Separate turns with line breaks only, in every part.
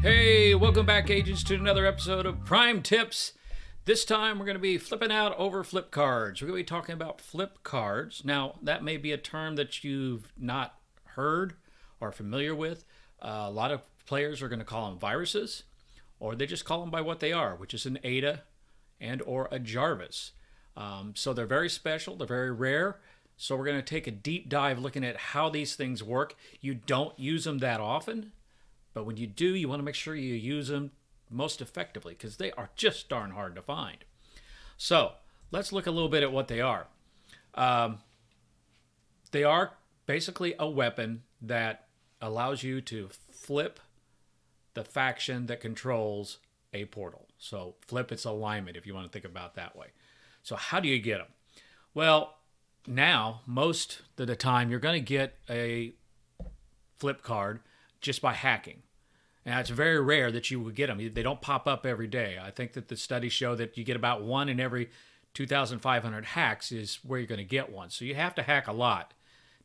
Hey, welcome back, agents, to another episode of Prime Tips. This time we're going to be flipping out over flip cards. We're going to be talking about flip cards. Now, that may be a term that you've not heard or familiar with. A lot of players are going to call them viruses, or they just call them by what they are, which is an Ada and or a Jarvis. So they're very special. They're very rare. So we're going to take a deep dive looking at how these things work. You don't use them that often, but when you do, you want to make sure you use them most effectively because they are just darn hard to find. So let's look a little bit at what they are. They are basically a weapon that allows you to flip the faction that controls a portal. So flip its alignment, if you want to think about it that way. So how do you get them? Well, now, most of the time, you're going to get a flip card just by hacking. Now, it's very rare that you will get them. They don't pop up every day. I think that the studies show that you get about one in every 2,500 hacks is where you're going to get one. So you have to hack a lot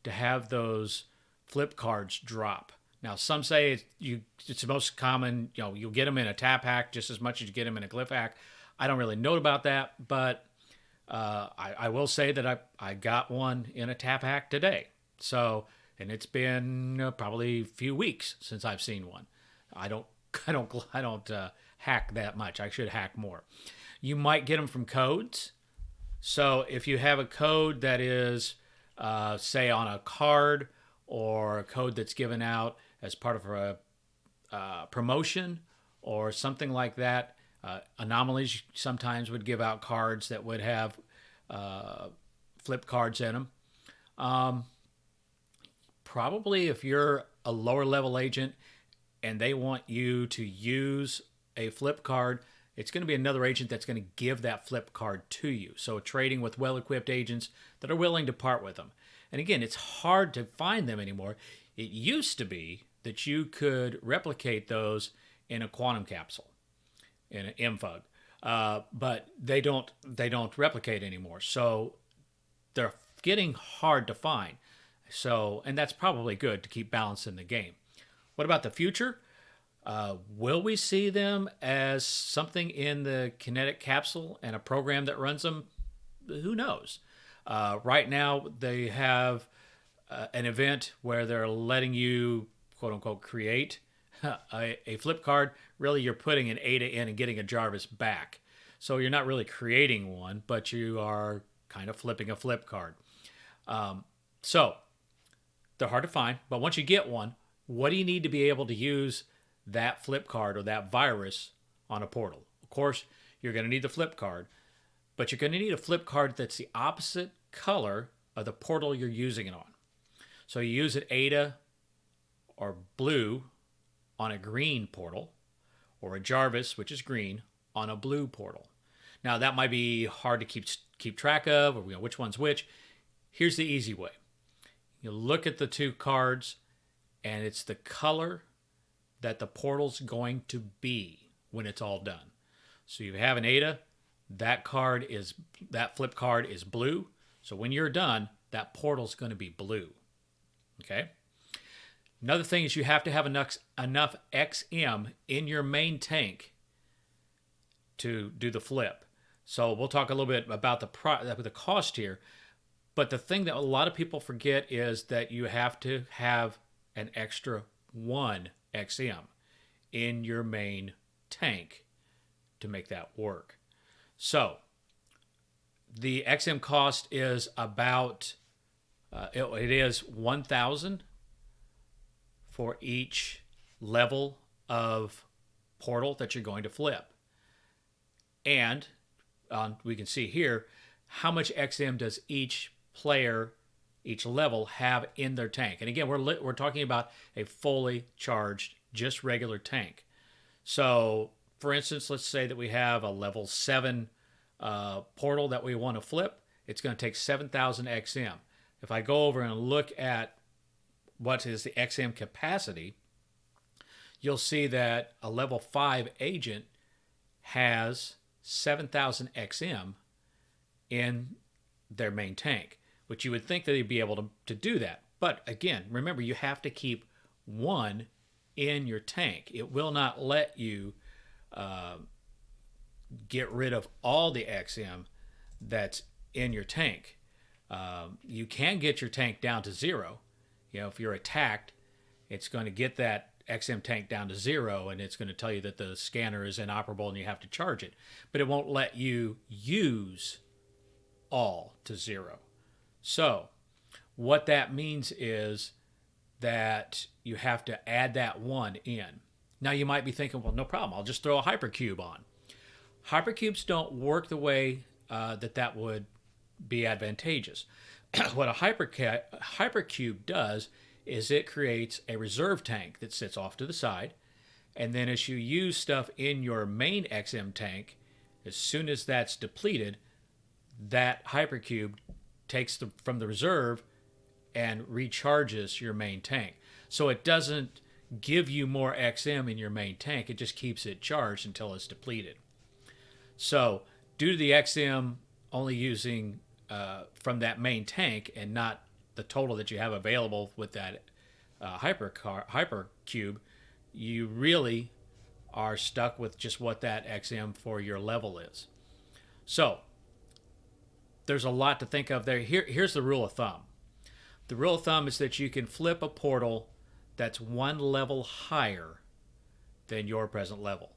to have those flip cards drop. Now, some say it's the most common, you'll get them in a tap hack just as much as you get them in a glyph hack. I don't really know about that, but I will say that I got one in a tap hack today. So, and it's been probably a few weeks since I've seen one. I don't hack that much. I should hack more. You might get them from codes. So if you have a code that is, say, on a card or a code that's given out as part of a promotion or something like that, Anomalies sometimes would give out cards that would have flip cards in them. Probably if you're a lower level agent and they want you to use a flip card, it's going to be another agent that's going to give that flip card to you. So trading with well-equipped agents that are willing to part with them. And again, it's hard to find them anymore. It used to be that you could replicate those in a quantum capsule, in an MFUG, but they don't replicate anymore. So they're getting hard to find. So, and that's probably good to keep balancing the game. What about the future? Will we see them as something in the kinetic capsule and a program that runs them? Who knows? Right now, they have an event where they're letting you, quote unquote, create a flip card. Really, you're putting an Ada in and getting a Jarvis back. So you're not really creating one, but you are kind of flipping a flip card. So they're hard to find, but once you get one, what do you need to be able to use that flip card or that virus on a portal? Of course, you're going to need the flip card, but you're going to need a flip card that's the opposite color of the portal you're using it on. So you use an Ada or blue on a green portal, or a Jarvis, which is green, on a blue portal. Now, that might be hard to keep track of, or which one's which. Here's the easy way. You look at the two cards, and it's the color that the portal's going to be when it's all done. So you have an Ada, that flip card is blue. So when you're done, that portal's going to be blue. Okay? Another thing is you have to have enough XM in your main tank to do the flip. So we'll talk a little bit about the cost here. But the thing that a lot of people forget is that you have to have an extra 1 XM in your main tank to make that work. So the XM cost is about, it is 1,000 for each level of portal that you're going to flip. And we can see here, how much XM does each player, each level have in their tank? And again, we're talking about a fully charged, just regular tank. So, for instance, let's say that we have a level 7 portal that we want to flip. It's going to take 7,000 XM. If I go over and look at what is the XM capacity, you'll see that a level 5 agent has 7,000 XM in their main tank. which you would think that they'd be able to do that. But again, remember, you have to keep one in your tank. It will not let you get rid of all the XM that's in your tank. You can get your tank down to 0. If you're attacked, it's going to get that XM tank down to 0, and it's going to tell you that the scanner is inoperable and you have to charge it. But it won't let you use all to 0. So what that means is that you have to add that 1 in. Now you might be thinking, well, no problem, I'll just throw a hypercube on. Hypercubes don't work the way that would be advantageous. What a hypercube does is it creates a reserve tank that sits off to the side, and then as you use stuff in your main XM tank, as soon as that's depleted, that hypercube takes from the reserve and recharges your main tank. So it doesn't give you more XM in your main tank, it just keeps it charged until it's depleted. So due to the XM only using from that main tank and not the total that you have available with that hypercube, you really are stuck with just what that XM for your level is. So there's a lot to think of there. Here's the rule of thumb. The rule of thumb is that you can flip a portal that's 1 level higher than your present level.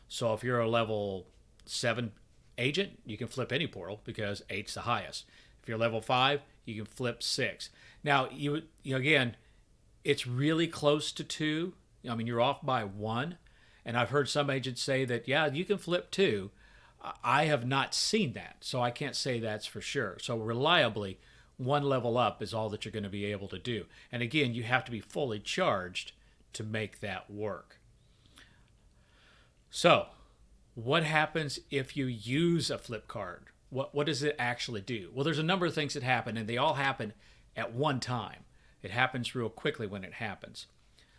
So if you're a level 7 agent, you can flip any portal because 8's the highest. If you're level 5, you can flip 6. Now, you again, it's really close to 2. I mean, you're off by 1. And I've heard some agents say that, yeah, you can flip 2. I have not seen that, so I can't say that's for sure. So reliably, 1 level up is all that you're going to be able to do. And again, you have to be fully charged to make that work. So what happens if you use a flip card? What does it actually do? Well, there's a number of things that happen, and they all happen at one time. It happens real quickly when it happens.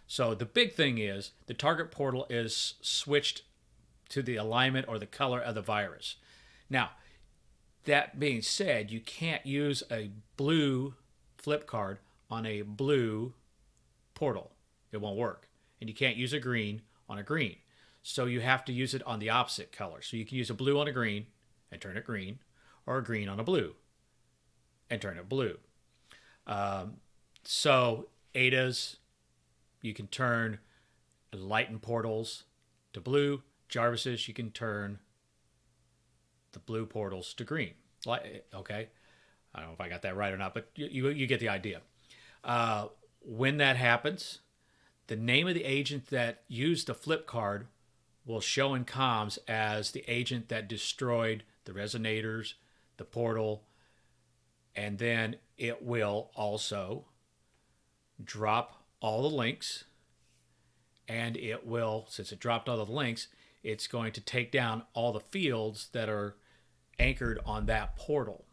So the big thing is the target portal is switched to the alignment or the color of the virus. Now, that being said, you can't use a blue flip card on a blue portal. It won't work. And you can't use a green on a green. So you have to use it on the opposite color. So you can use a blue on a green and turn it green, or a green on a blue and turn it blue. So ADAs, you can turn lighten portals to blue. Jarvis's, you can turn the blue portals to green. Okay, I don't know if I got that right or not, but you get the idea. When that happens, the name of the agent that used the flip card will show in comms as the agent that destroyed the resonators, the portal, and then it will also drop all the links, and it will, since it dropped all the links, it's going to take down all the fields that are anchored on that portal.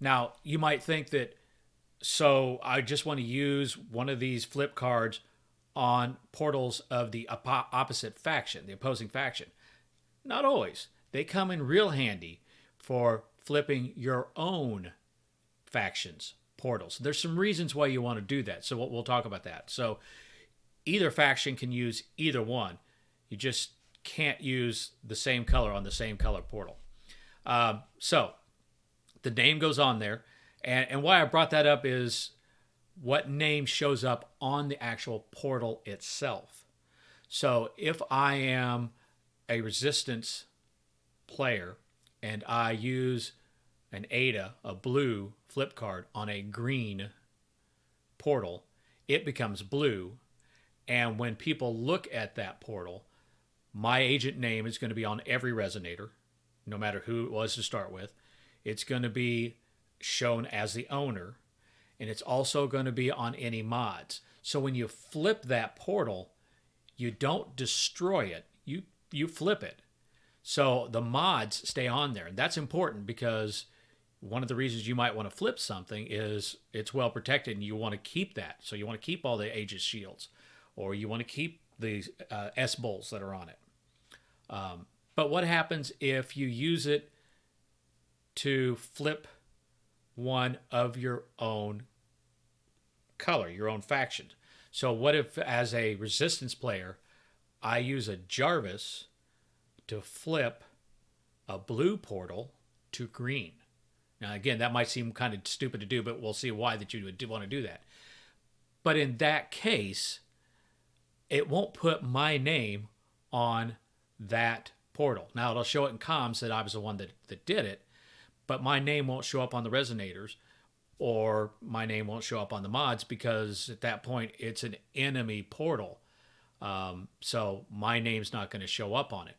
Now, you might think that, so I just want to use one of these flip cards on portals of the opposite faction, the opposing faction. Not always. They come in real handy for flipping your own faction's portals. There's some reasons why you want to do that, so we'll talk about that. So either faction can use either one. You just can't use the same color on the same color portal. So the name goes on there. And why I brought that up is what name shows up on the actual portal itself. So if I am a resistance player and I use an ADA, a blue flip card, on a green portal, it becomes blue. And when people look at that portal, my agent name is going to be on every resonator, no matter who it was to start with. It's going to be shown as the owner, and it's also going to be on any mods. So when you flip that portal, you don't destroy it, you flip it. So the mods stay on there, and that's important because one of the reasons you might want to flip something is it's well protected and you want to keep that. So you want to keep all the Aegis shields, or you want to keep the S-bolts that are on it. But what happens if you use it to flip one of your own color, your own faction. So what if, as a resistance player, I use a Jarvis to flip a blue portal to green? Now, again, that might seem kind of stupid to do, but we'll see why that you would want to do that. But in that case, it won't put my name on that portal. Now, it'll show it in comms that I was the one that did it, but my name won't show up on the resonators, or my name won't show up on the mods, because at that point it's an enemy portal. So my name's not going to show up on it.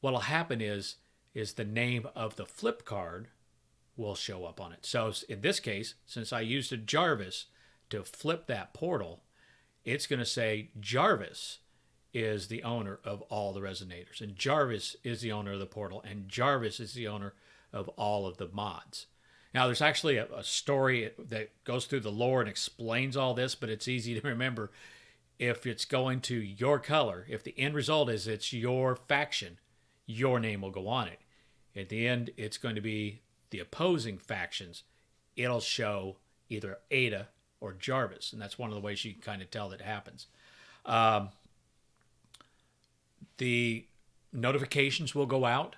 What'll happen is the name of the flip card will show up on it. So in this case, since I used a Jarvis to flip that portal, it's going to say Jarvis is the owner of all the resonators, and Jarvis is the owner of the portal, and Jarvis is the owner of all of the mods. Now, there's actually a story that goes through the lore and explains all this, but it's easy to remember. If it's going to your color, if the end result is it's your faction, your name will go on it. At the end, it's going to be the opposing factions. It'll show either Ada or Jarvis, and that's one of the ways you can kind of tell that happens. The notifications will go out.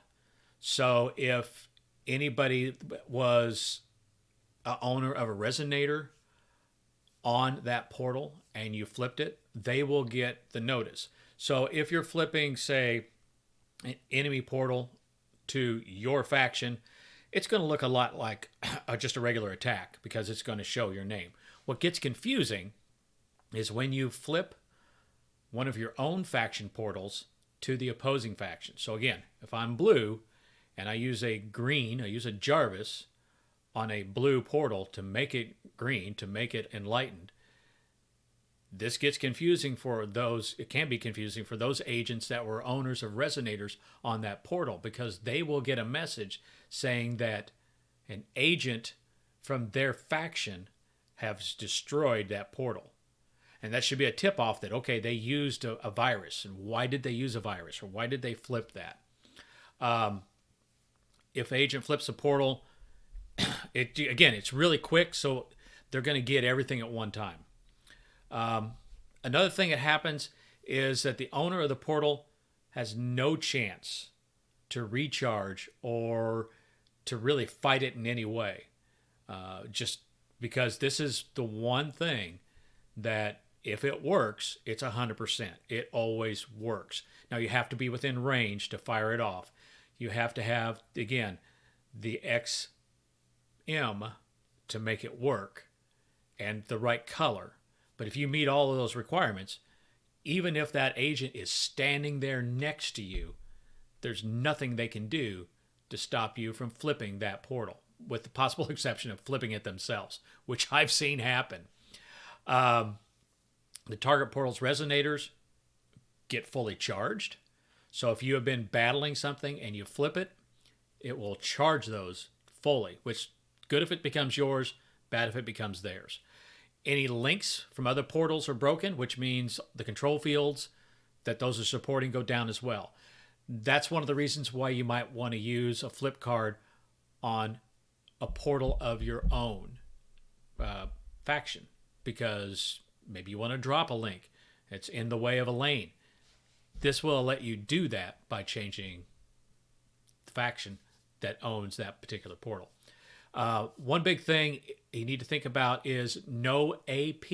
So if anybody was an owner of a resonator on that portal and you flipped it, they will get the notice. So if you're flipping, say, an enemy portal to your faction, it's going to look a lot like just a regular attack, because it's going to show your name. What gets confusing is when you flip one of your own faction portals to the opposing faction. So again, if I'm blue and I use a green, I use a Jarvis on a blue portal to make it green, to make it enlightened, this gets confusing for those, it can be confusing for those agents that were owners of resonators on that portal, because they will get a message saying that an agent from their faction has destroyed that portal. And that should be a tip-off that, okay, they used a virus. And why did they use a virus? Or why did they flip that? If agent flips a portal, it's really quick, so they're going to get everything at one time. Another thing that happens is that the owner of the portal has no chance to recharge or to really fight it in any way. Just because this is the one thing that if it works, it's 100%. It always works. Now, you have to be within range to fire it off. You have to have, again, the XM to make it work and the right color. But if you meet all of those requirements, even if that agent is standing there next to you, there's nothing they can do to stop you from flipping that portal, with the possible exception of flipping it themselves, which I've seen happen. The target portal's resonators get fully charged. So if you have been battling something and you flip it, it will charge those fully, which good if it becomes yours, bad if it becomes theirs. Any links from other portals are broken, which means the control fields that those are supporting go down as well. That's one of the reasons why you might want to use a flip card on a portal of your own faction, because maybe you want to drop a link. It's in the way of a lane. This will let you do that by changing the faction that owns that particular portal. One big thing you need to think about is no AP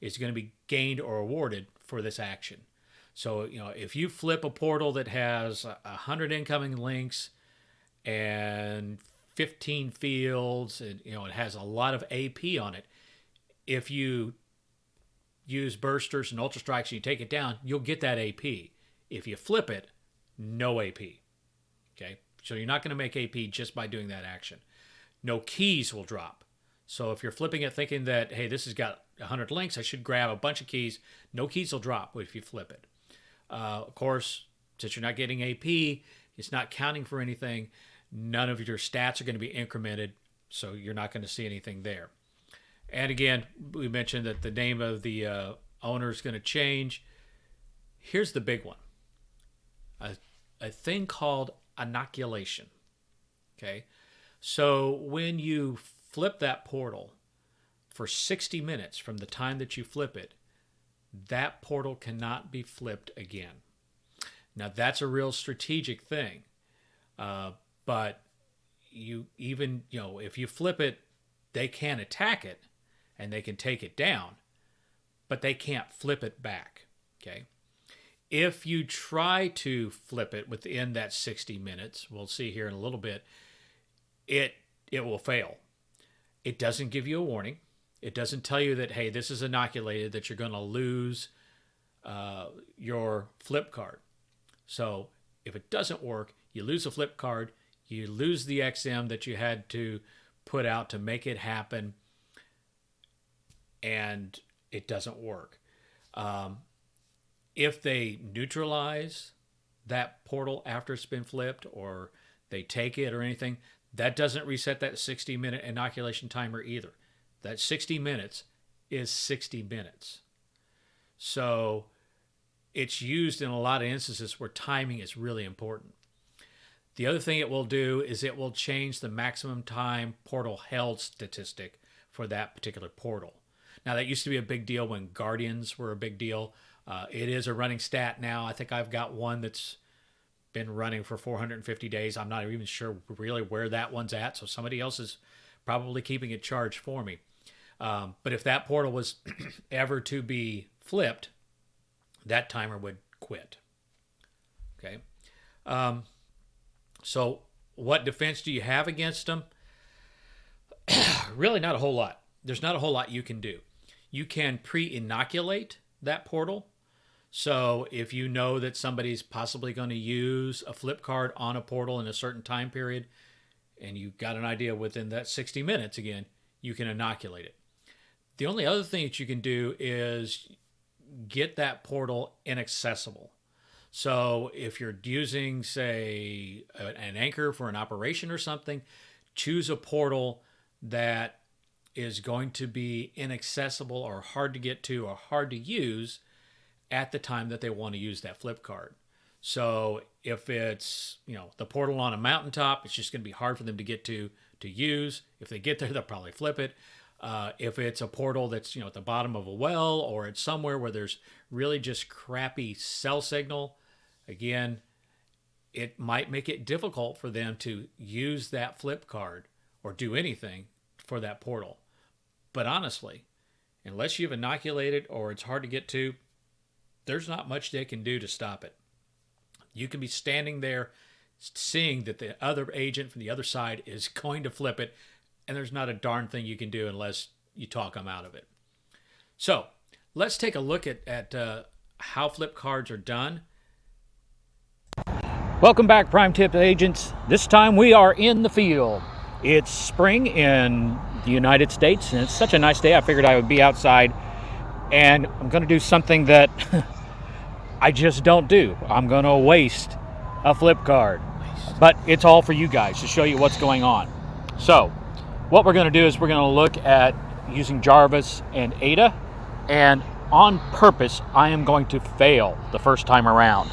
is going to be gained or awarded for this action. So, if you flip a portal that has 100 incoming links and 15 fields, and it has a lot of AP on it, if you use bursters and ultra strikes and you take it down, you'll get that AP. If you flip it, no AP. Okay, so you're not going to make AP just by doing that action. No keys will drop. So if you're flipping it thinking that, hey, this has got 100 links, I should grab a bunch of keys, no keys will drop if you flip it. Of course, since you're not getting AP, it's not counting for anything. None of your stats are going to be incremented, so you're not going to see anything there. And again, we mentioned that the name of the owner is going to change. Here's the big one. A thing called inoculation. Okay? So when you flip that portal for 60 minutes from the time that you flip it, that portal cannot be flipped again. Now that's a real strategic thing, but if you flip it, they can attack it and they can take it down, but they can't flip it back. Okay. If you try to flip it within that 60 minutes, we'll see here in a little bit, it will fail. It doesn't give you a warning. It doesn't tell you that, hey, this is inoculated, that you're going to lose your flip card. So if it doesn't work, you lose a flip card, you lose the XM that you had to put out to make it happen, and it doesn't work. If they neutralize that portal after it's been flipped, or they take it or anything, that doesn't reset that 60-minute inoculation timer either. That 60 minutes is 60 minutes. So it's used in a lot of instances where timing is really important. The other thing it will do is it will change the maximum time portal held statistic for that particular portal. Now, that used to be a big deal when Guardians were a big deal. It is a running stat now. I think I've got one that's been running for 450 days. I'm not even sure really where that one's at, so somebody else is probably keeping it charged for me. But if that portal was ever to be flipped, that timer would quit. Okay. So what defense do you have against them? Really not a whole lot. There's not a whole lot you can do. You can pre-inoculate that portal. So if you know that somebody's possibly going to use a flip card on a portal in a certain time period, and you've got an idea within that 60 minutes, again, you can inoculate it. The only other thing that you can do is get that portal inaccessible. So if you're using, say, an anchor for an operation or something, choose a portal that is going to be inaccessible or hard to get to or hard to use at the time that they want to use that flip card. So if it's, the portal on a mountaintop, it's just going to be hard for them to get to use. If they get there, they'll probably flip it. If it's a portal that's, at the bottom of a well, or it's somewhere where there's really just crappy cell signal, again, it might make it difficult for them to use that flip card or do anything for that portal. But honestly, unless you've inoculated or it's hard to get to, there's not much they can do to stop it. You can be standing there seeing that the other agent from the other side is going to flip it, and there's not a darn thing you can do unless you talk them out of it. So let's take a look at how flip cards are done. Welcome back, Prime Tip agents. This time we are in the field. It's spring in the United States, and it's such a nice day. I figured I would be outside, and I'm going to do something that I just don't do. I'm going to waste a flip card, but it's all for you guys to show you what's going on. So what we're going to do is we're going to look at using Jarvis and Ada, and on purpose I am going to fail the first time around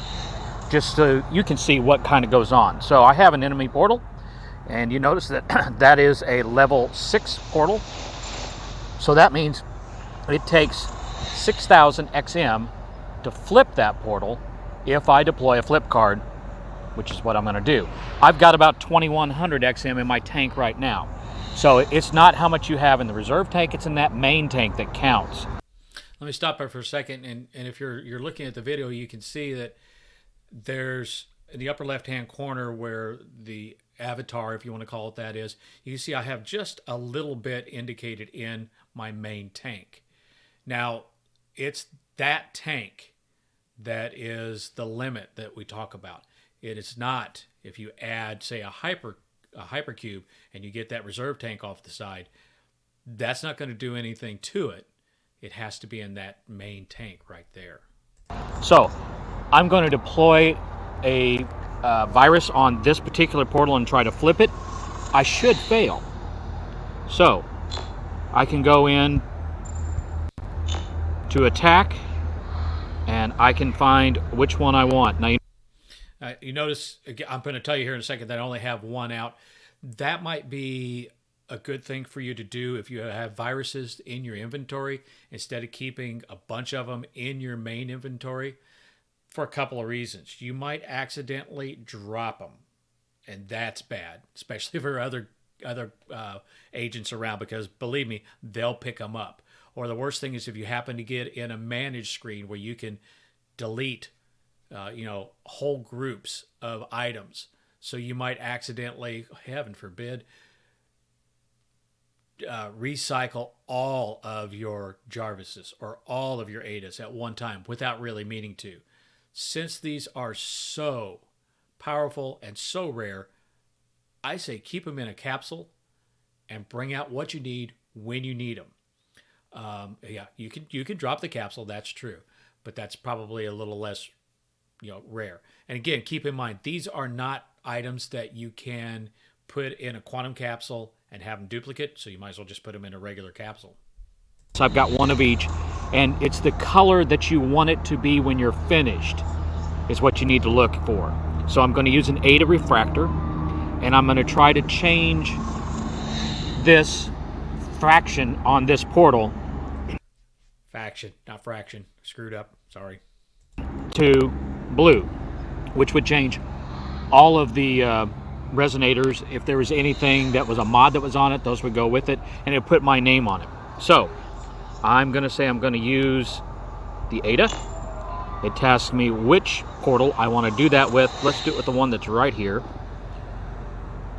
just so you can see what kind of goes on. So I have an enemy portal, and you notice that that is a level 6 portal. So that means it takes 6,000 XM to flip that portal if I deploy a flip card, which is what I'm going to do. I've got about 2,100 XM in my tank right now. So it's not how much you have in the reserve tank, it's in that main tank that counts. Let me stop there for a second, and if you're looking at the video, you can see that there's in the upper left-hand corner where the avatar, if you want to call it that, is, you can see I have just a little bit indicated in my main tank. Now, it's that tank that is the limit that we talk about. It is not, if you add, say, a hypercube and you get that reserve tank off the side, that's not going to do anything to it. It has to be in that main tank right there. So I'm going to deploy a virus on this particular portal and try to flip it. I should fail. So I can go in to attack, and I can find which one I want. Now, you notice, I'm going to tell you here in a second that I only have one out. That might be a good thing for you to do if you have viruses in your inventory instead of keeping a bunch of them in your main inventory, for a couple of reasons. You might accidentally drop them, and that's bad, especially for other agents around, because believe me, they'll pick them up. Or the worst thing is if you happen to get in a manage screen where you can delete whole groups of items. So you might accidentally, heaven forbid, recycle all of your Jarvises or all of your Adas at one time without really meaning to. Since these are so powerful and so rare, I say keep them in a capsule and bring out what you need when you need them. You can drop the capsule, that's true, but that's probably a little less rare. And again, keep in mind, these are not items that you can put in a quantum capsule and have them duplicate, so you might as well just put them in a regular capsule. So I've got one of each, and it's the color that you want it to be when you're finished is what you need to look for. So I'm going to use an Ada refractor, and I'm going to try to change this fraction on this portal. Faction, not fraction. Screwed up, sorry. To blue, which would change all of the resonators. If there was anything that was a mod that was on it, those would go with it, and it would put my name on it. So I'm going to say I'm going to use the Ada. It tasks me which portal I want to do that with. Let's do it with the one that's right here.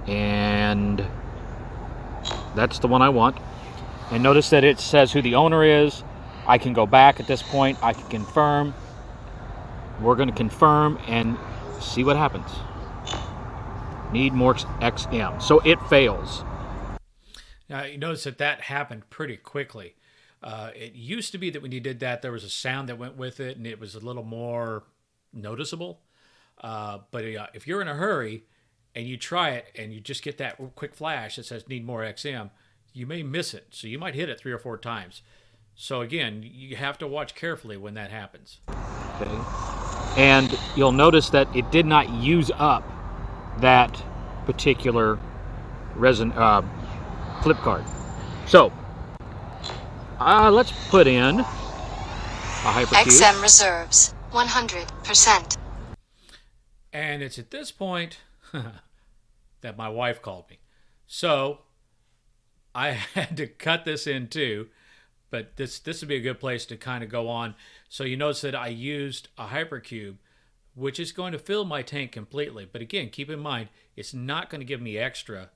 And that's the one I want. And notice that it says who the owner is. I can go back at this point. I can confirm. We're going to confirm and see what happens. Need more XM. So it fails. Now, you notice that happened pretty quickly. It used to be that when you did that, there was a sound that went with it, and it was a little more noticeable. But if you're in a hurry and you try it and you just get that quick flash that says need more XM, you may miss it. So you might hit it 3 or 4 times. So again, you have to watch carefully when that happens. Okay. And you'll notice that it did not use up that particular flip card. So let's put in a hypercube.
XM reserves 100%.
And it's at this point that my wife called me. So I had to cut this in too, but this would be a good place to kind of go on. So you notice that I used a hypercube, which is going to fill my tank completely. But again, keep in mind, it's not going to give me extra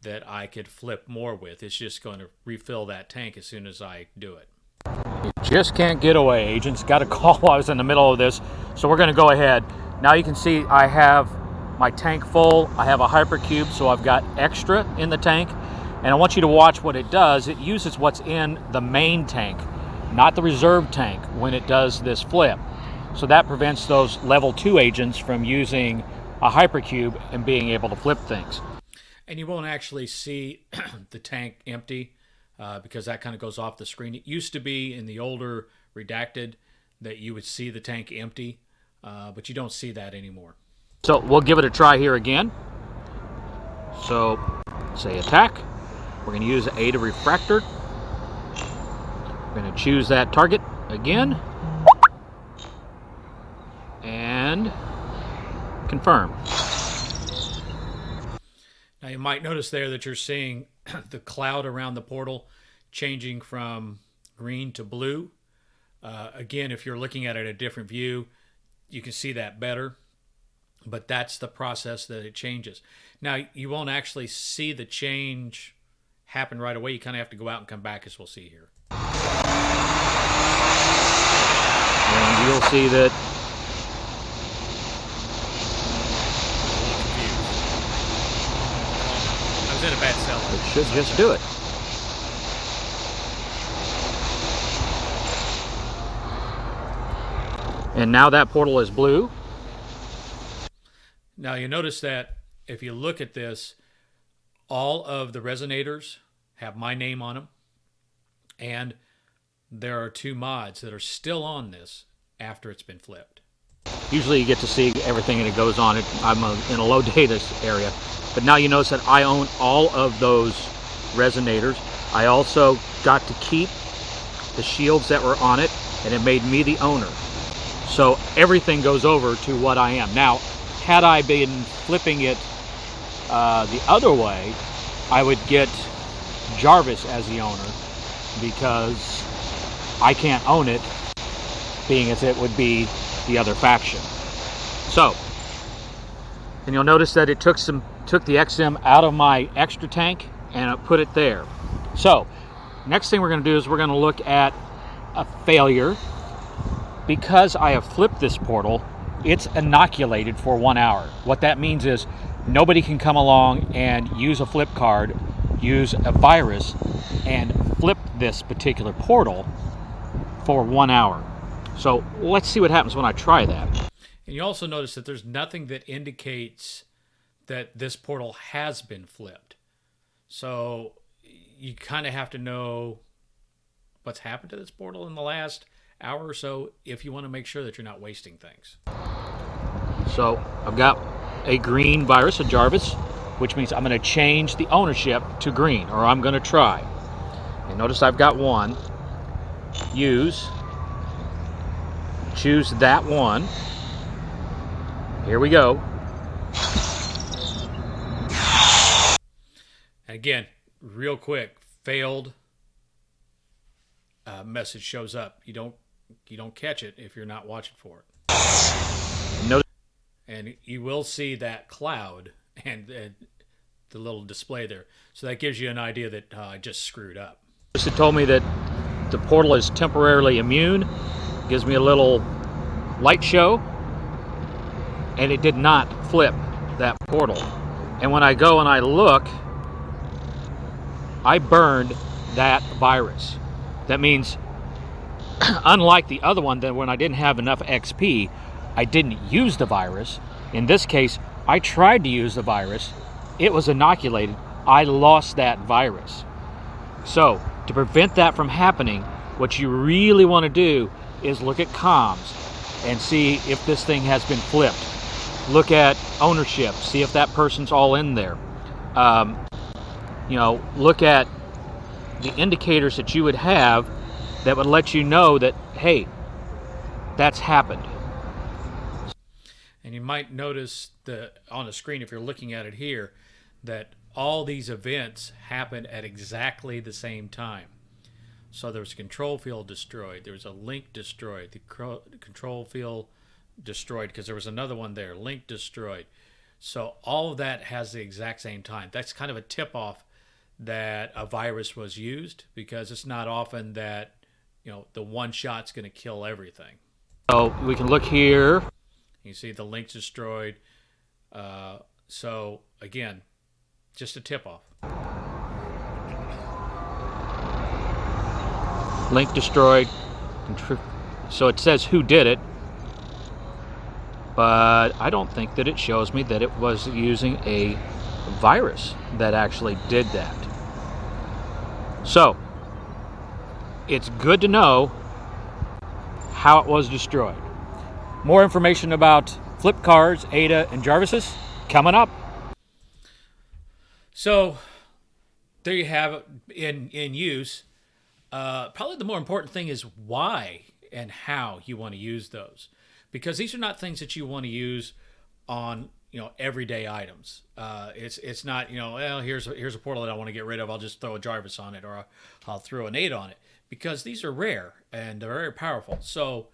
that I could flip more with. It's just going to refill that tank as soon as I do it. You just can't get away, agents. Got a call while I was in the middle of this. So we're going to go ahead. Now you can see I have my tank full. I have a hypercube, so I've got extra in the tank. And I want you to watch what it does. It uses what's in the main tank, not the reserve tank, when it does this flip. So that prevents those level 2 agents from using a hypercube and being able to flip things. And you won't actually see the tank empty because that kind of goes off the screen. It used to be in the older redacted that you would see the tank empty, but you don't see that anymore. So we'll give it a try here again. So say attack. We're going to use the Ada refractor. We're going to choose that target again. And confirm. Now you might notice there that you're seeing the cloud around the portal changing from green to blue. Again, if you're looking at it at a different view, you can see that better. But that's the process that it changes. Now, you won't actually see the change happen right away. You kind of have to go out and come back, as we'll see here. And you'll see that I was in a bad cell. It should just do it. And now that portal is blue. Now you notice that if you look at this, all of the resonators have my name on them. And there are 2 mods that are still on this after it's been flipped. Usually you get to see everything and it goes on. I'm in a low data area. But now you notice that I own all of those resonators. I also got to keep the shields that were on it, and it made me the owner. So everything goes over to what I am. Now, had I been flipping it the other way, I would get Jarvis as the owner, because I can't own it, being as it would be the other faction. So, and you'll notice that it took the XM out of my extra tank and it put it there. So, next thing we're going to do is we're going to look at a failure. Because I have flipped this portal, it's inoculated for 1 hour. What that means is nobody can come along and use a flip card, use a virus, and flip this particular portal for 1 hour. So let's see what happens when I try that. And you also notice that there's nothing that indicates that this portal has been flipped. So you kind of have to know what's happened to this portal in the last hour or so if you want to make sure that you're not wasting things. So I've got a green virus, a Jarvis, which means I'm going to change the ownership to green, or I'm going to try. And notice I've got one. Use. Choose that one. Here we go. Again, real quick, failed message shows up. You don't catch it if you're not watching for it. Notice, and you will see that cloud and the little display there. So that gives you an idea that I just screwed up. It told me that the portal is temporarily immune. Gives me a little light show, and it did not flip that portal. And when I go and I look, I burned that virus. That means, unlike the other one, that when I didn't have enough XP, I didn't use the virus. In this case, I tried to use the virus. It was inoculated. I lost that virus. So, to prevent that from happening, what you really want to do is look at comms and see if this thing has been flipped. Look at ownership. See if that person's all in there. Look at the indicators that you would have that would let you know that, hey, that's happened. And you might notice on the screen, if you're looking at it here, that all these events happen at exactly the same time. So there was a control field destroyed. There was a link destroyed. The control field destroyed because there was another one there. Link destroyed. So all of that has the exact same time. That's kind of a tip-off that a virus was used, because it's not often that the one shot's going to kill everything. So we can look here. You see the link's destroyed. So again, just a tip-off. Link destroyed. So it says who did it, but I don't think that it shows me that it was using a virus that actually did that. So it's good to know how it was destroyed. More information about flip cards, Ada, and Jarvises coming up. So there you have it in use. Probably the more important thing is why and how you want to use those, because these are not things that you want to use on everyday items. It's not well, here's a portal that I want to get rid of. I'll just throw a Jarvis on it, or I'll throw an 8 on it, because these are rare and they're very powerful. So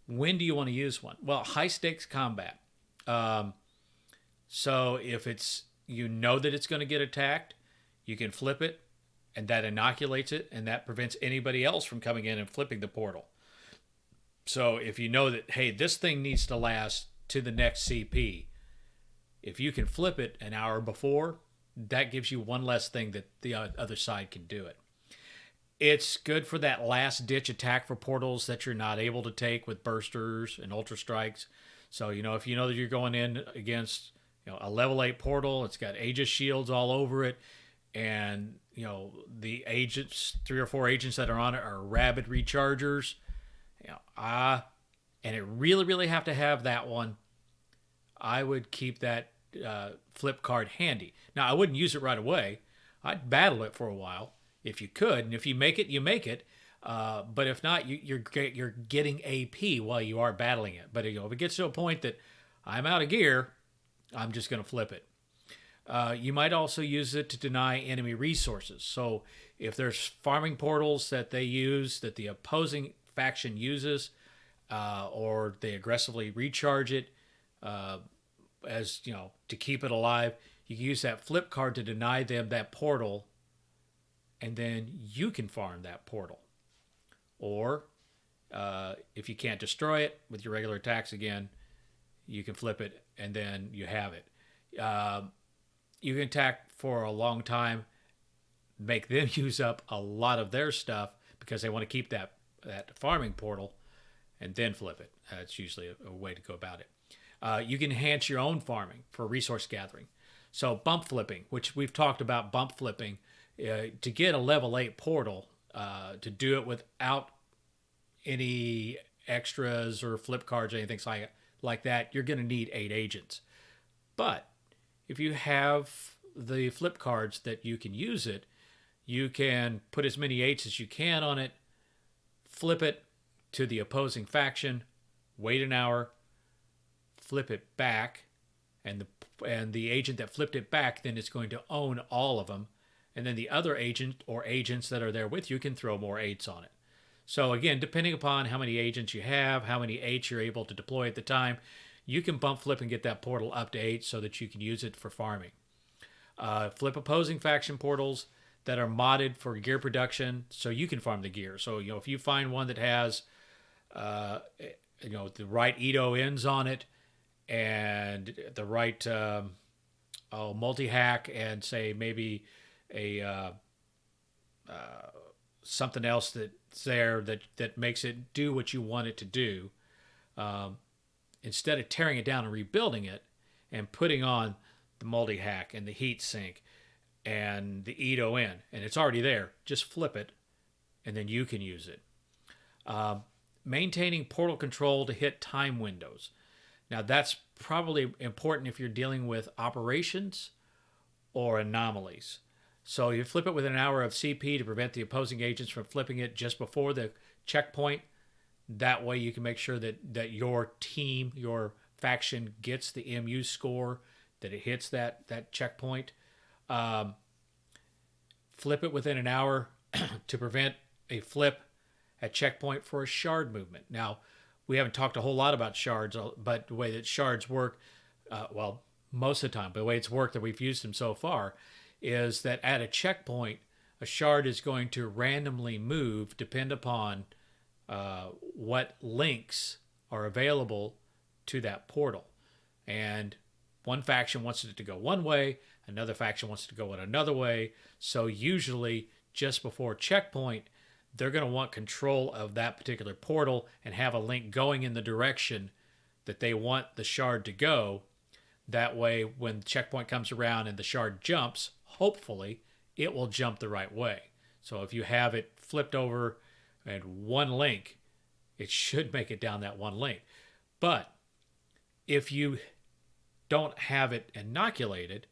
when do you want to use one? Well, high stakes combat. So if it's that it's going to get attacked, you can flip it, and that inoculates it, and that prevents anybody else from coming in and flipping the portal. So if you know that, hey, this thing needs to last to the next CP, if you can flip it an hour before, that gives you one less thing that the other side can do it. It's good for that last-ditch attack for portals that you're not able to take with bursters and ultra strikes. So, if you know that you're going in against a level 8 portal, it's got Aegis shields all over it, and the agents, 3 or 4 agents that are on it are rabid rechargers. and it really, really have to have that one, I would keep that flip card handy. Now, I wouldn't use it right away. I'd battle it for a while if you could, and if you make it, you make it. But if not, you're getting AP while you are battling it. But if it gets to a point that I'm out of gear, I'm just going to flip it. You might also use it to deny enemy resources. So if there's farming portals that they use, that the opposing faction uses, or they aggressively recharge it, as you know, to keep it alive, you can use that flip card to deny them that portal, and then you can farm that portal. Or if you can't destroy it with your regular attacks again, you can flip it, and then you have it. You can attack for a long time, make them use up a lot of their stuff because they want to keep that farming portal, and then flip it. That's usually a way to go about it. You can enhance your own farming for resource gathering. So bump flipping, which we've talked about bump flipping, to get a level 8 portal, to do it without any extras or flip cards or anything like that, you're going to need 8 agents. But if you have the flip cards that you can use it, you can put as many 8s as you can on it, flip it to the opposing faction, wait an hour, flip it back, and the agent that flipped it back then is going to own all of them, and then the other agent or agents that are there with you can throw more 8s on it. So again, depending upon how many agents you have, how many 8s you're able to deploy at the time, you can bump flip and get that portal up to 8 so that you can use it for farming. Flip opposing faction portals that are modded for gear production so you can farm the gear. So, you know, if you find one that has, the right Edo ends on it and the right multi-hack and say maybe a something else that's there that makes it do what you want it to do, instead of tearing it down and rebuilding it and putting on the multi-hack and the heat sink and the Edo in, and it's already there, just flip it and then you can use it. Maintaining portal control to hit time windows. Now that's probably important if you're dealing with operations or anomalies. So you flip it with an hour of CP to prevent the opposing agents from flipping it just before the checkpoint. That way you can make sure that your team, your faction gets the MU score, that it hits that checkpoint. Flip it within an hour to prevent a flip at checkpoint for a shard movement. Now, we haven't talked a whole lot about shards, but the way that shards work, most of the time, but the way it's worked that we've used them so far, is that at a checkpoint, a shard is going to randomly move depend upon what links are available to that portal. And one faction wants it to go one way, another faction wants it to go in another way. So usually just before checkpoint, they're going to want control of that particular portal and have a link going in the direction that they want the shard to go. That way, when checkpoint comes around and the shard jumps, hopefully it will jump the right way. So if you have it flipped over and one link, it should make it down that one link. But if you don't have it inoculated,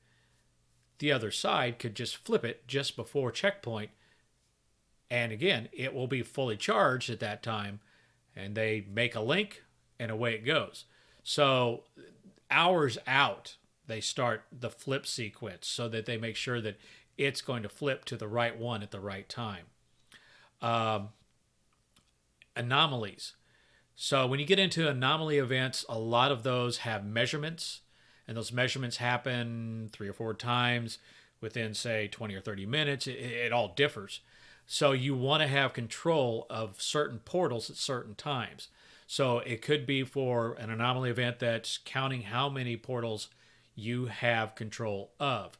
the other side could just flip it just before checkpoint. And again, it will be fully charged at that time. And they make a link and away it goes. So hours out, they start the flip sequence so that they make sure that it's going to flip to the right one at the right time. Anomalies. So when you get into anomaly events, a lot of those have measurements, and those measurements happen 3 or 4 times within, say, 20 or 30 minutes. It all differs. So you want to have control of certain portals at certain times. So it could be for an anomaly event that's counting how many portals you have control of.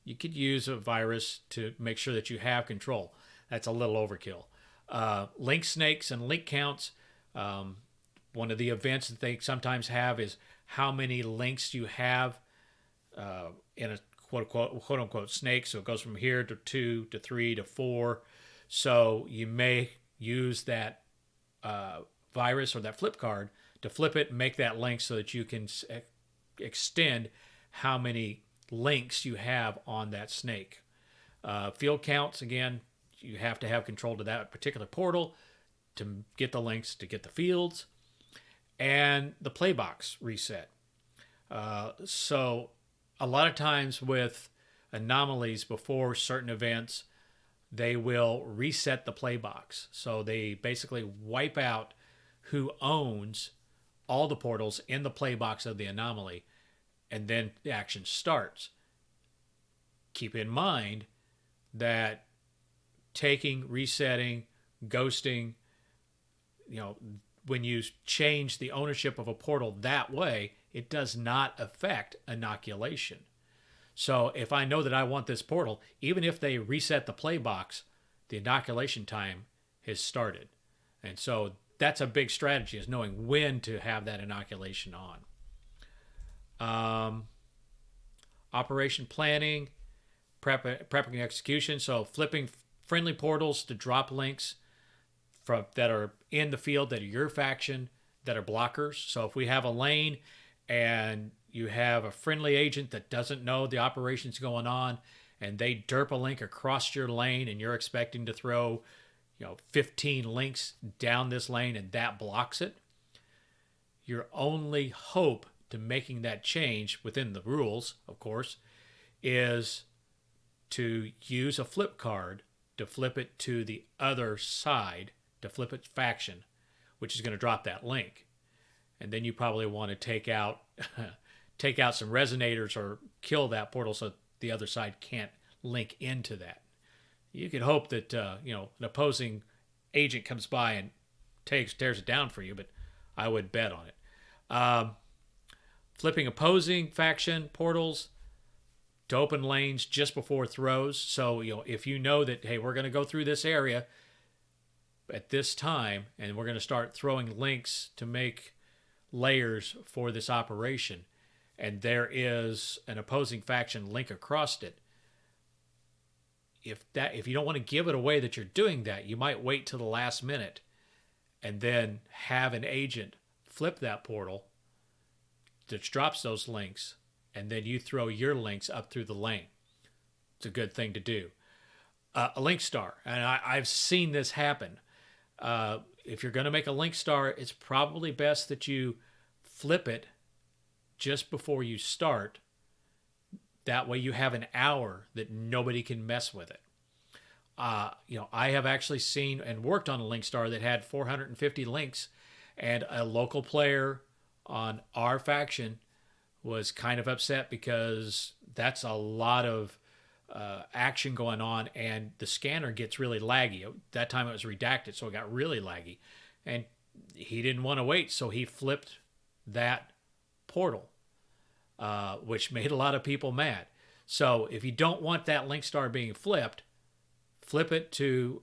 You could use a virus to make sure that you have control. That's a little overkill. Link snakes and link counts. One of the events that they sometimes have is how many links you have in a quote unquote snake. So it goes from here to 2 to 3 to 4. So you may use that virus or that flip card to flip it and make that link so that you can extend how many links you have on that snake. Field counts, again, you have to have control to that particular portal to get the links, to get the fields, and the play box reset. So a lot of times with anomalies before certain events, they will reset the play box. So they basically wipe out who owns all the portals in the play box of the anomaly, and then the action starts. Keep in mind that taking, resetting, ghosting, when you change the ownership of a portal that way, it does not affect inoculation. So if I know that I want this portal, even if they reset the play box, the inoculation time has started. And so that's a big strategy, is knowing when to have that inoculation on. Operation planning, prepping execution. So flipping friendly portals to drop links that are in the field that are your faction, that are blockers. So if we have a lane and you have a friendly agent that doesn't know the operation's going on, and they derp a link across your lane, and you're expecting to throw 15 links down this lane, and that blocks it, your only hope to making that change within the rules, of course, is to use a flip card to flip it to the other side, to flip its faction, which is going to drop that link. And then you probably want to take out some resonators or kill that portal so the other side can't link into that. You could hope that an opposing agent comes by and tears it down for you, but I would bet on it. Flipping opposing faction portals to open lanes just before throws. So if you know that, hey, we're going to go through this area at this time, and we're going to start throwing links to make layers for this operation, and there is an opposing faction link across it, if you don't want to give it away that you're doing that, you might wait till the last minute and then have an agent flip that portal that drops those links, and then you throw your links up through the lane. It's a good thing to do. A link star, and I've seen this happen. If you're going to make a link star, it's probably best that you flip it just before you start. That way you have an hour that nobody can mess with it. I have actually seen and worked on a link star that had 450 links, and a local player on our faction was kind of upset because that's a lot of action going on, and the scanner gets really laggy. That time it was redacted, so it got really laggy. And he didn't want to wait, so he flipped that portal, which made a lot of people mad. So if you don't want that link star being flipped, flip it to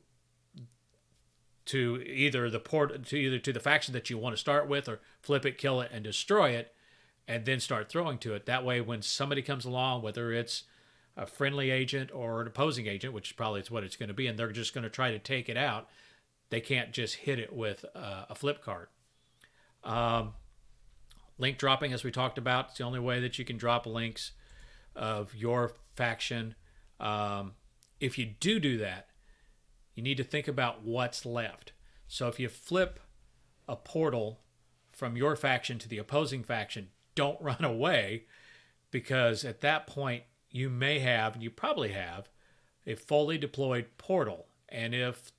either to the faction that you want to start with, or flip it, kill it, and destroy it, and then start throwing to it. That way, when somebody comes along, whether it's a friendly agent or an opposing agent, which probably is what it's going to be, and they're just going to try to take it out, they can't just hit it with a flip card. Link dropping, as we talked about, it's the only way that you can drop links of your faction. If you do that, you need to think about what's left. So if you flip a portal from your faction to the opposing faction, don't run away, because at that point you may have, and you probably have, a fully deployed portal. And if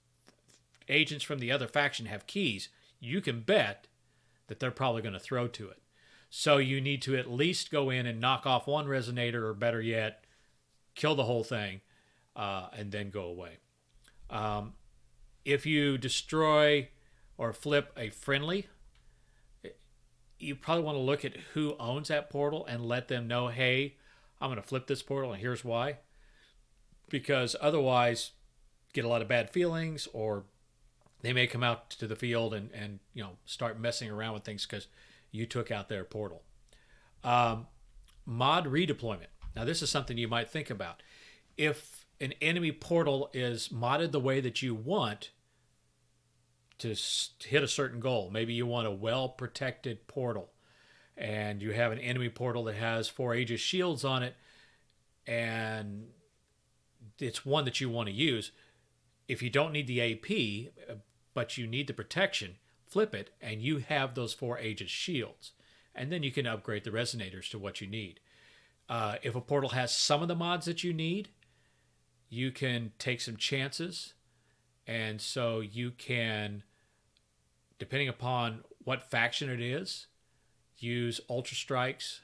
agents from the other faction have keys, you can bet that they're probably going to throw to it. So you need to at least go in and knock off one resonator, or better yet, kill the whole thing, and then go away. If you destroy or flip a friendly, you probably want to look at who owns that portal and let them know, hey, I'm going to flip this portal, and here's why. Because otherwise, get a lot of bad feelings, or they may come out to the field and start messing around with things because you took out their portal. Mod redeployment. Now, this is something you might think about. If an enemy portal is modded the way that you want, hit a certain goal. Maybe you want a well-protected portal, and you have an enemy portal that has 4 Aegis shields on it, and it's one that you want to use. If you don't need the AP, but you need the protection, flip it, and you have those 4 Aegis shields. And then you can upgrade the resonators to what you need. If a portal has some of the mods that you need, you can take some chances. And so you can, depending upon what faction it is, use Ultra Strikes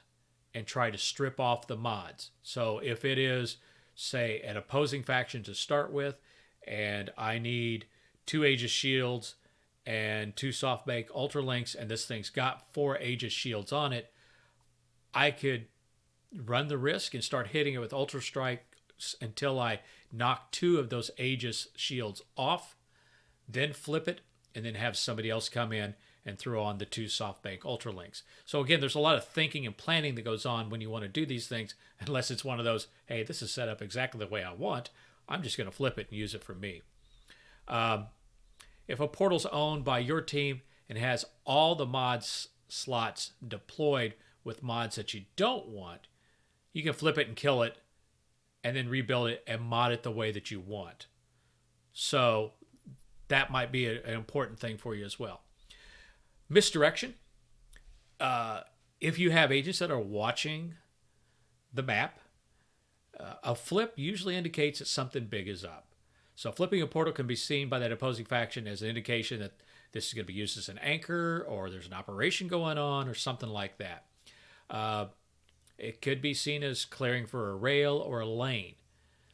and try to strip off the mods. So if it is, say, an opposing faction to start with, and I need 2 Aegis shields and 2 softbank Ultra Links, and this thing's got 4 Aegis shields on it, I could run the risk and start hitting it with Ultra Strikes until I knock 2 of those Aegis shields off, then flip it, and then have somebody else come in and throw on the 2 softbank Ultra Links. So again, there's a lot of thinking and planning that goes on when you want to do these things, unless it's one of those, hey, this is set up exactly the way I want. I'm just going to flip it and use it for me. If a portal's owned by your team and has all the mods slots deployed with mods that you don't want, you can flip it and kill it and then rebuild it and mod it the way that you want. So that might be an important thing for you as well. Misdirection. If you have agents that are watching the map, a flip usually indicates that something big is up. So flipping a portal can be seen by that opposing faction as an indication that this is going to be used as an anchor, or there's an operation going on, or something like that. It could be seen as clearing for a rail or a lane.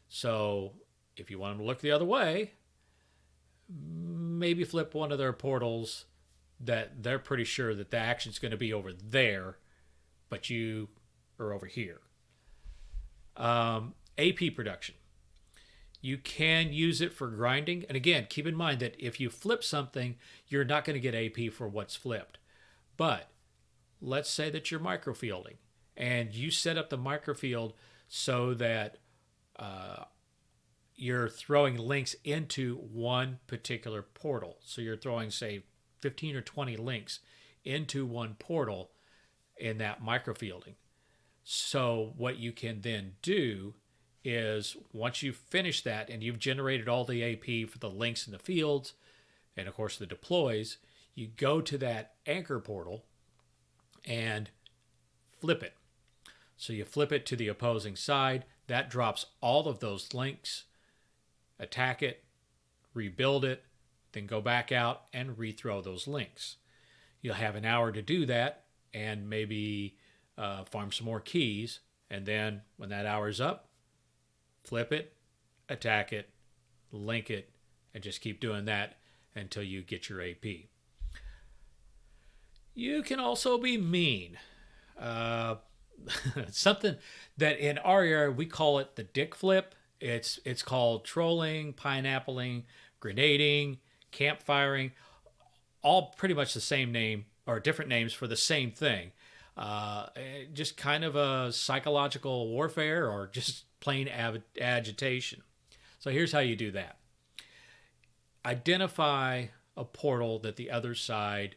So if you want them to look the other way, maybe flip one of their portals that they're pretty sure that the action's going to be over there, but you are over here. AP production. You can use it for grinding. And again, keep in mind that if you flip something, you're not going to get AP for what's flipped. But let's say that you're microfielding and you set up the microfield so that you're throwing links into one particular portal. So you're throwing, say, 15 or 20 links into one portal in that microfielding. So what you can then do is, once you've finished that and you've generated all the AP for the links in the fields and, of course, the deploys, you go to that anchor portal and flip it. So you flip it to the opposing side. That drops all of those links, attack it, rebuild it, then go back out and rethrow those links. You'll have an hour to do that and maybe farm some more keys. And then when that hour's up, flip it, attack it, link it, and just keep doing that until you get your AP. You can also be mean. Something that in our area we call it the dick flip. It's called trolling, pineappling, grenading, campfiring, all pretty much the same name or different names for the same thing. Just kind of a psychological warfare or just plain agitation. So here's how you do that. Identify a portal that the other side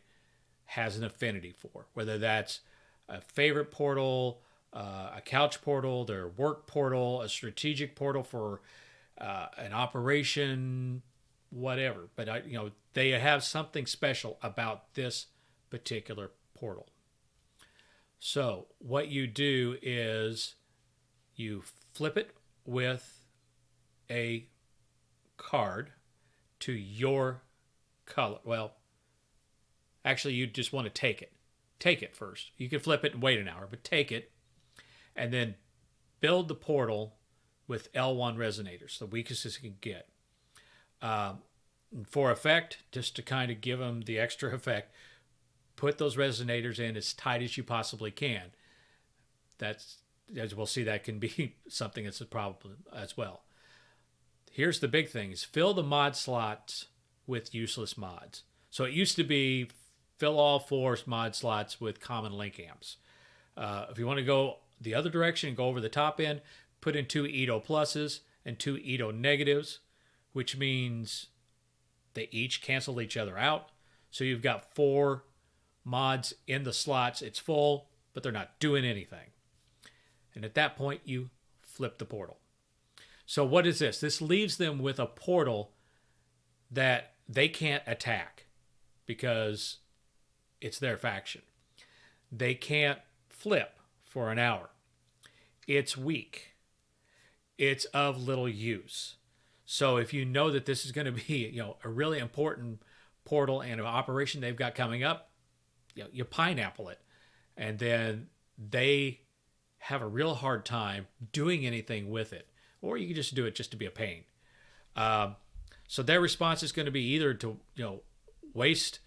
has an affinity for, whether that's a favorite portal, a couch portal, their work portal, a strategic portal for an operation, whatever. But they have something special about this particular portal. So what you do is you flip it with a card to your color. Well, actually, you just want to take it. Take it first. You can flip it and wait an hour, but take it and then build the portal with L1 resonators, the weakest you can get. For effect, just to kind of give them the extra effect, put those resonators in as tight as you possibly can. That's, as we'll see, that can be something that's a problem as well. Here's the big thing, is fill the mod slots with useless mods. So it used to be fill all 4 mod slots with common link amps. If you want to go the other direction and go over the top end, put in 2 E0 pluses and 2 E0 negatives, which means They each cancel each other out. So you've got 4 mods in the slots. It's full, but they're not doing anything. And at that point, you flip the portal. So what is this? This leaves them with a portal that they can't attack because it's their faction. They can't flip for an hour. It's weak. It's of little use. So if you know that this is going to be, a really important portal and an operation they've got coming up, you pineapple it. And then they have a real hard time doing anything with it. Or you can just do it just to be a pain. So their response is going to be either to, waste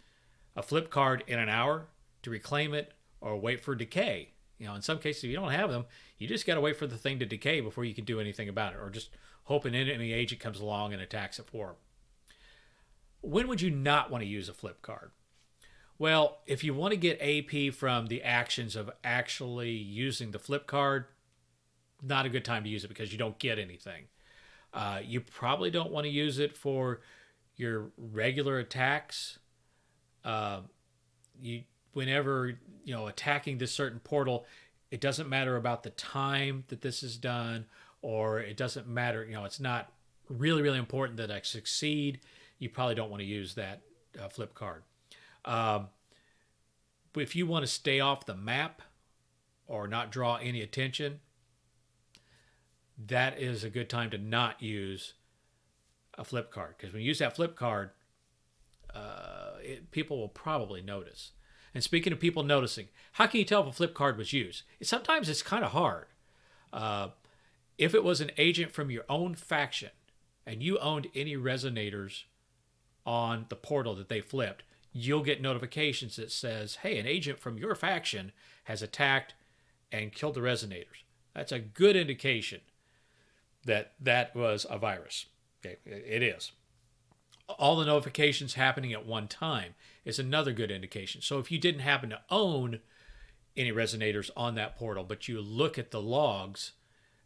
a flip card in an hour to reclaim it, or wait for decay. In some cases, if you don't have them, you just got to wait for the thing to decay before you can do anything about it, or just hope an enemy agent comes along and attacks it for them. When would you not want to use a flip card? Well, if you want to get AP from the actions of actually using the flip card, not a good time to use it because you don't get anything. You probably don't want to use it for your regular attacks. Whenever attacking this certain portal, it doesn't matter about the time that this is done, or it doesn't matter. It's not really, really important that I succeed. You probably don't want to use that flip card. If you want to stay off the map or not draw any attention, that is a good time to not use a flip card, because when you use that flip card, people will probably notice. And speaking of people noticing, how can you tell if a flip card was used? Sometimes it's kind of hard. If it was an agent from your own faction and you owned any resonators on the portal that they flipped, you'll get notifications that says, hey, an agent from your faction has attacked and killed the resonators. That's a good indication that that was a virus. Okay, it is. All the notifications happening at one time is another good indication. So if you didn't happen to own any resonators on that portal, but you look at the logs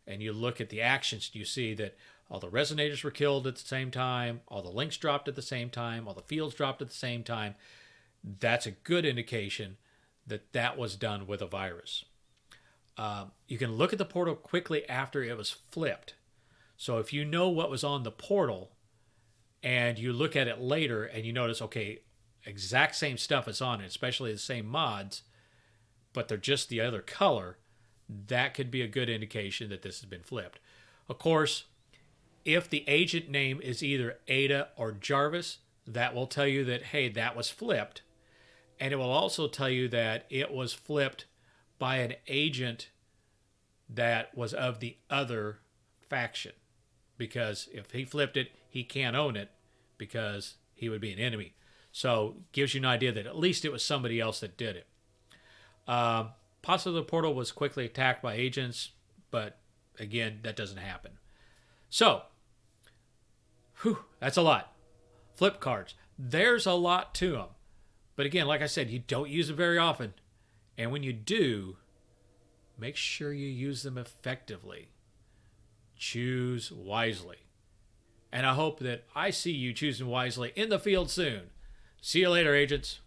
and you look at the actions, you see that all the resonators were killed at the same time, all the links dropped at the same time, all the fields dropped at the same time. That's a good indication that that was done with a virus. You can look at the portal quickly after it was flipped. So if you know what was on the portal and you look at it later and you notice, okay, exact same stuff is on it, especially the same mods, but they're just the other color, that could be a good indication that this has been flipped. Of course, if the agent name is either Ada or Jarvis, that will tell you that, hey, that was flipped. And it will also tell you that it was flipped by an agent that was of the other faction. Because if he flipped it, he can't own it because he would be an enemy. So gives you an idea that at least it was somebody else that did it. Possibly the portal was quickly attacked by agents, but again, that doesn't happen. So, that's a lot. Flip cards. There's a lot to them. But again, like I said, you don't use them very often. And when you do, make sure you use them effectively. Choose wisely. And I hope that I see you choosing wisely in the field soon. See you later, agents.